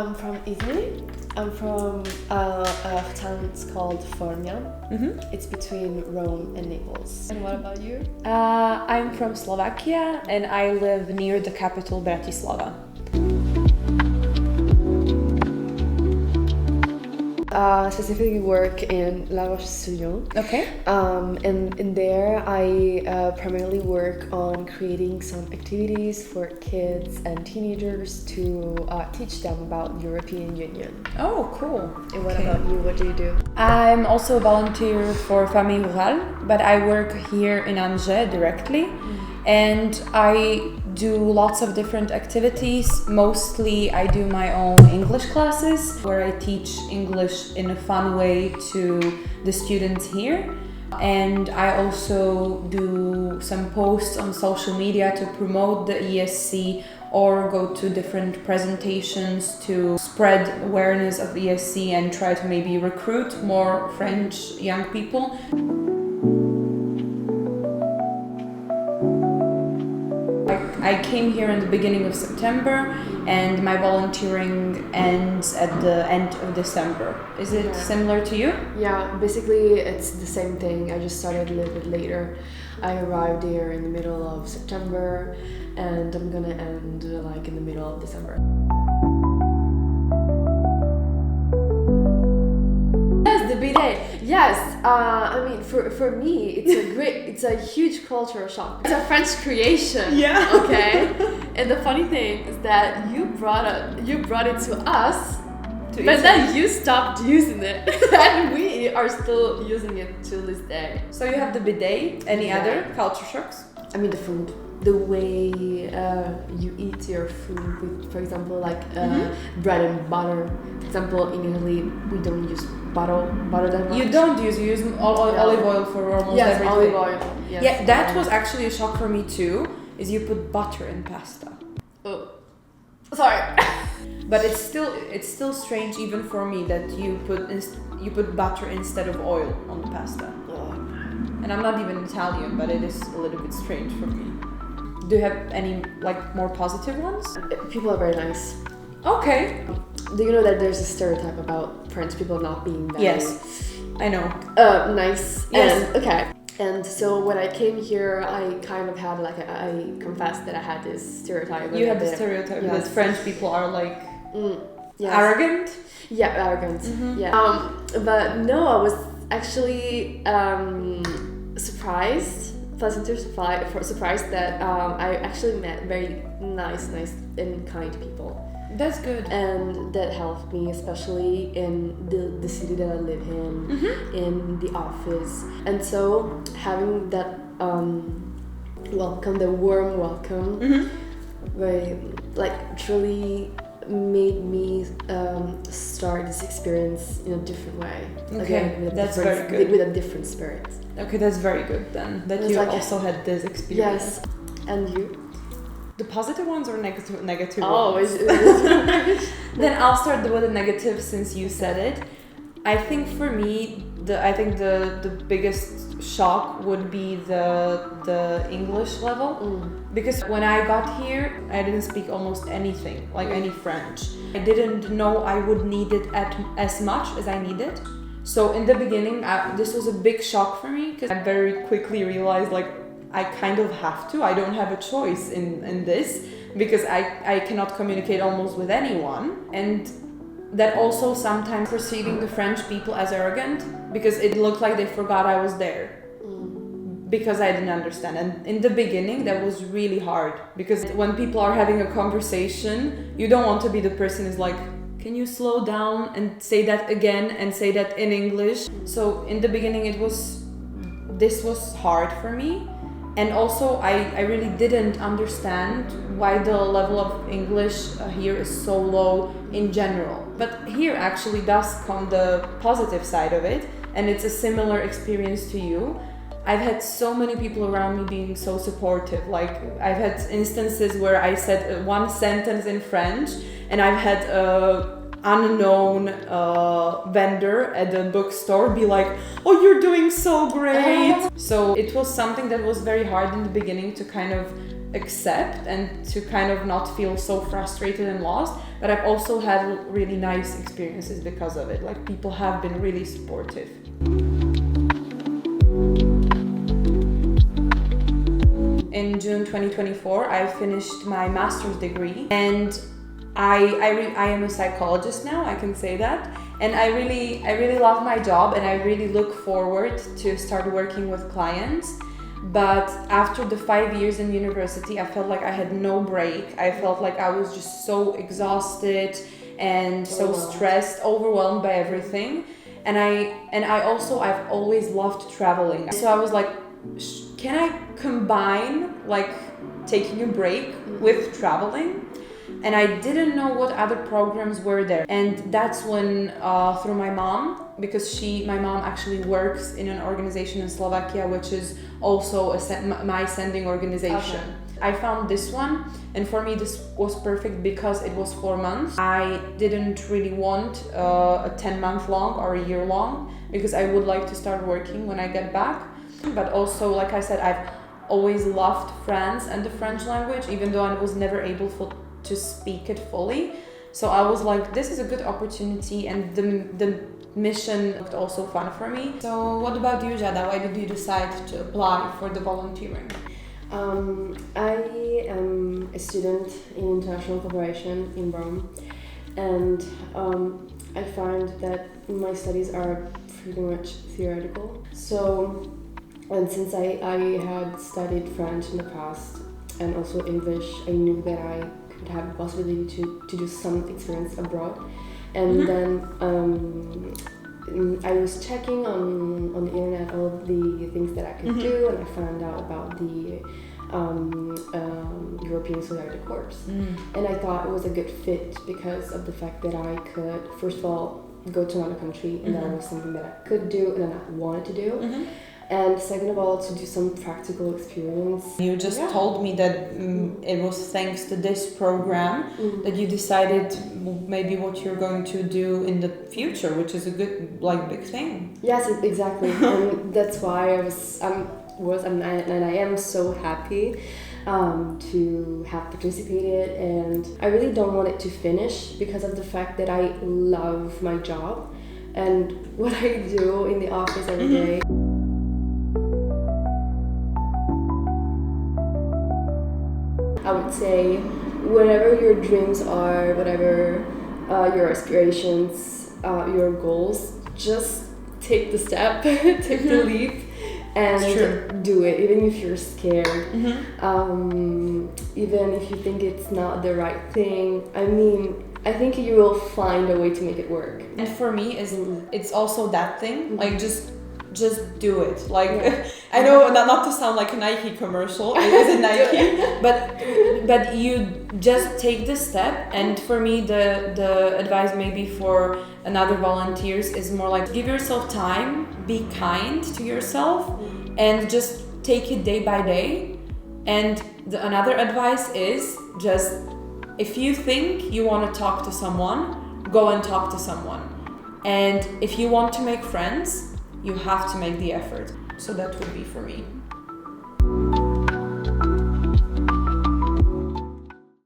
I'm from Italy. I'm from a town it's called Formia. It's between Rome and Naples. And what about you? I'm from Slovakia and I live near the capital Bratislava. Specifically work in La Roche-sur-Yon. Okay. And in there I primarily work on creating some activities for kids and teenagers to teach them about European Union. Oh, cool. And what about you? What do you do? I'm also a volunteer for Familles, but I work here in Angers directly. And I do lots of different activities. Mostly I do my own English classes where I teach English in a fun way to the students here. And I also do some posts on social media to promote the ESC or go to different presentations to spread awareness of ESC and try to maybe recruit more French young people. I came here in the beginning of September and my volunteering ends at the end of December. Is it similar to you? Yeah, basically it's the same thing. I just started a little bit later. I arrived here in the middle of September and I'm gonna end like in the middle of December. Yes, the bidet. Yes, I mean for me it's a huge cultural shock. It's a French creation. Yeah. Okay. And the funny thing is that you brought it to us, but then you stopped using it, and we are still using it till this day. So you have the bidet. Any other culture shocks? I mean the food, the way you eat your food with, for example, like bread and butter. For example, in Italy we don't use butter that much. You don't use olive oil for almost everything. Yes, olive oil. Yes. Yeah, that was actually a shock for me too. Is you put butter in pasta. Oh, sorry. But it's still strange even for me that you put butter instead of oil on the pasta. Oh. And I'm not even Italian, but it is a little bit strange for me. Do you have any like more positive ones? People are very nice. Okay. Do you know that there's a stereotype about French people not being very Yes, I know. Nice? Yes. And, okay. And so when I came here, I kind of had like I confessed that I had this stereotype. You had the stereotype that French people are like arrogant. Yeah, arrogant. Yeah. But no, I was actually pleasantly surprised that I actually met very nice and kind people. That's good. And that helped me, especially in the city that I live in the office. And so having that welcome, the warm welcome, very like truly made me start this experience in a different way. Okay, Again, that's very good. With a different spirit. Okay, that's very good then. That you also had this experience. Yes. And you? The positive ones or negative Oh, ones? Then I'll start with the negative since you said it. I think for me, the biggest shock would be the English level. Because when I got here, I didn't speak almost anything, like any French. I didn't know I would need it as much as I needed. So in the beginning, this was a big shock for me because I very quickly realized like I kind of have to. I don't have a choice in this because I cannot communicate almost with anyone. And that also sometimes perceiving the French people as arrogant because it looked like they forgot I was there because I didn't understand. And in the beginning, that was really hard because when people are having a conversation, you don't want to be the person who's like, can you slow down and say that again and say that in English? So in the beginning, this was hard for me. And also, I really didn't understand why the level of English here is so low in general. But here actually does come the positive side of it, and it's a similar experience to you. I've had so many people around me being so supportive. Like, I've had instances where I said one sentence in French, and I've had unknown vendor at the bookstore be like, oh, you're doing so great. So it was something that was very hard in the beginning to kind of accept and to kind of not feel so frustrated and lost. But I've also had really nice experiences because of it. Like, people have been really supportive. In June 2024, I finished my master's degree, and I am a psychologist now, I can say that. And I really love my job, and I really look forward to start working with clients. But after the 5 years in university, I felt like I had no break. I felt like I was just so exhausted and so stressed, overwhelmed by everything. And I've always loved traveling. So I was like, can I combine like taking a break with traveling? And I didn't know what other programs were there. And that's when, through my mom, because my mom actually works in an organization in Slovakia, which is also my sending organization. Okay. I found this one, and for me this was perfect because it was 4 months. I didn't really want a 10-month long or a year long, because I would like to start working when I get back. But also, like I said, I've always loved France and the French language, even though I was never able to speak it fully. So I was like, this is a good opportunity, and the mission looked also fun for me. So what about you, Giada? Why did you decide to apply for the volunteering? I am a student in international cooperation in Rome, and I find that my studies are pretty much theoretical. So, and since I had studied French in the past and also English, I knew that I could have the possibility to do some experience abroad. And then I was checking on the internet all of the things that I could do, and I found out about the European Solidarity Corps. And I thought it was a good fit because of the fact that I could, first of all, go to another country, and that was something that I could do and that I wanted to do. And second of all, to do some practical experience. You just told me that it was thanks to this program that you decided maybe what you're going to do in the future, which is a good, like, big thing. Yes, exactly. And that's why I am so happy to have participated, and I really don't want it to finish because of the fact that I love my job and what I do in the office every day. I would say, whatever your dreams are, whatever your aspirations, your goals, just take the step, take the leap, and do it, even if you're scared, even if you think it's not the right thing. I mean, I think you will find a way to make it work. And for me, it's also that thing, like just do it. Like, I know not to sound like a Nike commercial, it isn't Nike, but you just take the step. And for me, the advice maybe for another volunteers is more like, give yourself time, be kind to yourself, and just take it day by day. And another advice is just, if you think you want to talk to someone, go and talk to someone. And if you want to make friends, you have to make the effort. So that would be for me.